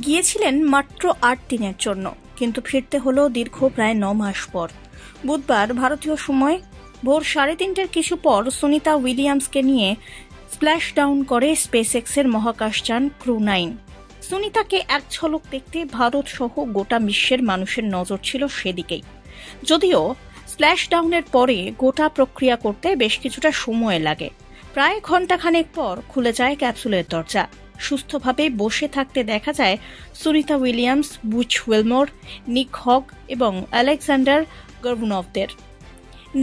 গিয়েছিলেন মাত্র ৮ দিনের জন্য, কিন্তু ফিরতে হলো দীর্ঘ প্রায় ৯ মাস পর। বুধবার ভারতীয় সময় ভোর 3:30টার কিছু পর সুনিতা উইলিয়ামসকে নিয়ে স্প্ল্যাশ ডাউন করে স্পেসএক্সের মহাকাশযান ক্রু 9। সুনিতাকে এক ঝলক দেখতে ভারত সহ গোটা বিশ্বের মানুষের নজর ছিল সেদিকেই। যদিও স্প্ল্যাশ ডাউনের পরে গোটা প্রক্রিয়া করতে বেশ কিছুটা সময় লাগে। প্রায় ঘণ্টাখানেক পর খুলে যায় ক্যাপসুলের দরজা। সুস্থভাবে বসে থাকতে দেখা যায় সুনিতা উইলিয়ামস, বুচ উইলমোর, নিক হগ এবং আলেকজান্ডার গর্বুনভদের।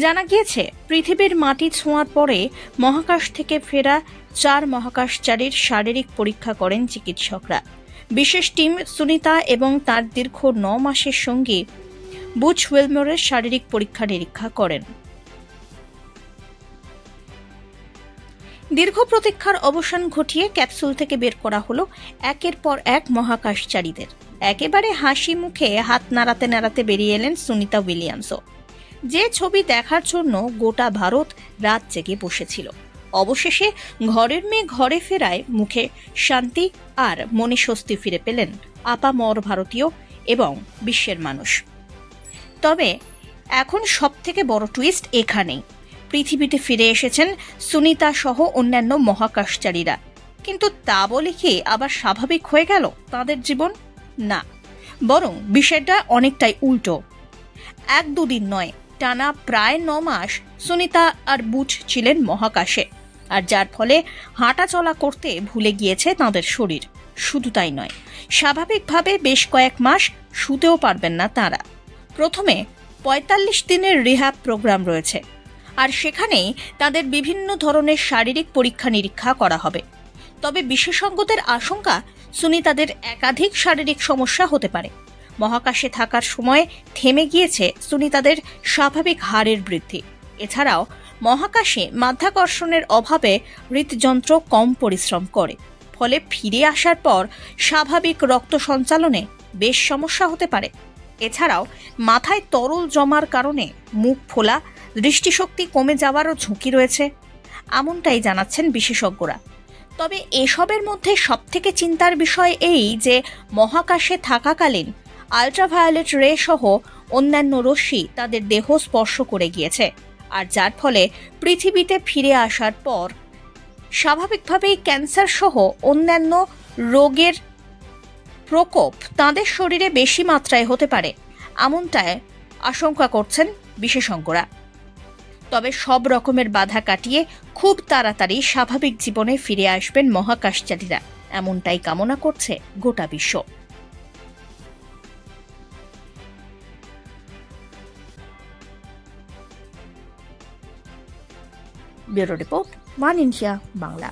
জানা গিয়েছে, পৃথিবীর মাটি ছোঁয়ার পরে মহাকাশ থেকে ফেরা 4 মহাকাশচারীর শারীরিক পরীক্ষা করেন চিকিৎসকরা। বিশেষ টিম সুনিতা এবং তার দীর্ঘ 9 মাসের সঙ্গী বুচ উইলমোরের শারীরিক পরীক্ষা নিরীক্ষা করেন। দীর্ঘ প্রতীক্ষার অবসান ঘটিয়ে ক্যাপসুল থেকে বের করা হলো একের পর এক মহাকাশচারীদের। একেবারে হাসি মুখে হাত নাড়াতে নাড়াতে বেরিয়ে এলেন সুনিতা উইলিয়ামসও। যে ছবি দেখার জন্য গোটা ভারত রাত জেগে বসেছিল। অবশেষে ঘরের মেয়ে ঘরে ফেরায় মুখে শান্তি আর মনে স্বস্তি ফিরে পেলেন আপামর ভারতীয় এবং বিশ্বের মানুষ। তবে এখন সবথেকে বড় টুইস্ট এখানেই। পৃথিবীতে ফিরে এসেছেন সুনিতা সহ অন্যান্য মহাকাশচারীরা, কিন্তু তা বলে কি আবার স্বাভাবিক হয়ে গেল তাদের জীবন? না, বরং বিষয়টা অনেকটাই উল্টো। 1-2 দিন নয়, টানা প্রায় 9 মাস সুনিতা আর বুচ ছিলেন মহাকাশে, আর যার ফলে হাঁটা চলা করতে ভুলে গিয়েছে তাঁদের শরীর। শুধু তাই নয়, স্বাভাবিকভাবে বেশ কয়েক মাস শুতেও পারবেন না তাঁরা। প্রথমে 45 দিনের রিহ্যাব প্রোগ্রাম রয়েছে, আর সেখানেই তাদের বিভিন্ন ধরনের শারীরিক পরীক্ষা নিরীক্ষা করা হবে। তবে বিশেষজ্ঞদের আশঙ্কা, সুনিতাদের একাধিক শারীরিক সমস্যা হতে পারে। মহাকাশে থাকার সময় থেমে গিয়েছে সুনিতাদের স্বাভাবিক হাড়ের বৃদ্ধি। এছাড়াও মহাকাশে মাধ্যাকর্ষণের অভাবে হৃদযন্ত্র কম পরিশ্রম করে, ফলে ফিরে আসার পর স্বাভাবিক রক্ত সঞ্চালনে বেশ সমস্যা হতে পারে। এছাড়াও মাথায় তরল জমার কারণে মুখ ফোলা, দৃষ্টিশক্তি কমে যাওয়ারও ঝুঁকি রয়েছে, এমনটাই জানাচ্ছেন বিশেষজ্ঞরা। তবে এসবের মধ্যে সবথেকে চিন্তার বিষয় এই যে মহাকাশে থাকাকালীন আল্ট্রাভায়োলেট রে সহ অন্যান্য রশ্মি তাদের দেহ স্পর্শ করে গিয়েছে, আর যার ফলে পৃথিবীতে ফিরে আসার পর স্বাভাবিকভাবেই ক্যান্সার সহ অন্যান্য রোগের প্রকোপ তাদের শরীরে বেশি মাত্রায় হতে পারে, এমনটাই আশঙ্কা করছেন বিশেষজ্ঞরা। তবে সব রকমের বাধা কাটিয়ে খুব তাড়াতাড়ি স্বাভাবিক জীবনে ফিরে আসবেন মহাকাশচারীরা, এমনটাই কামনা করছে গোটা বিশ্ব। Bureau report, one India Bangla.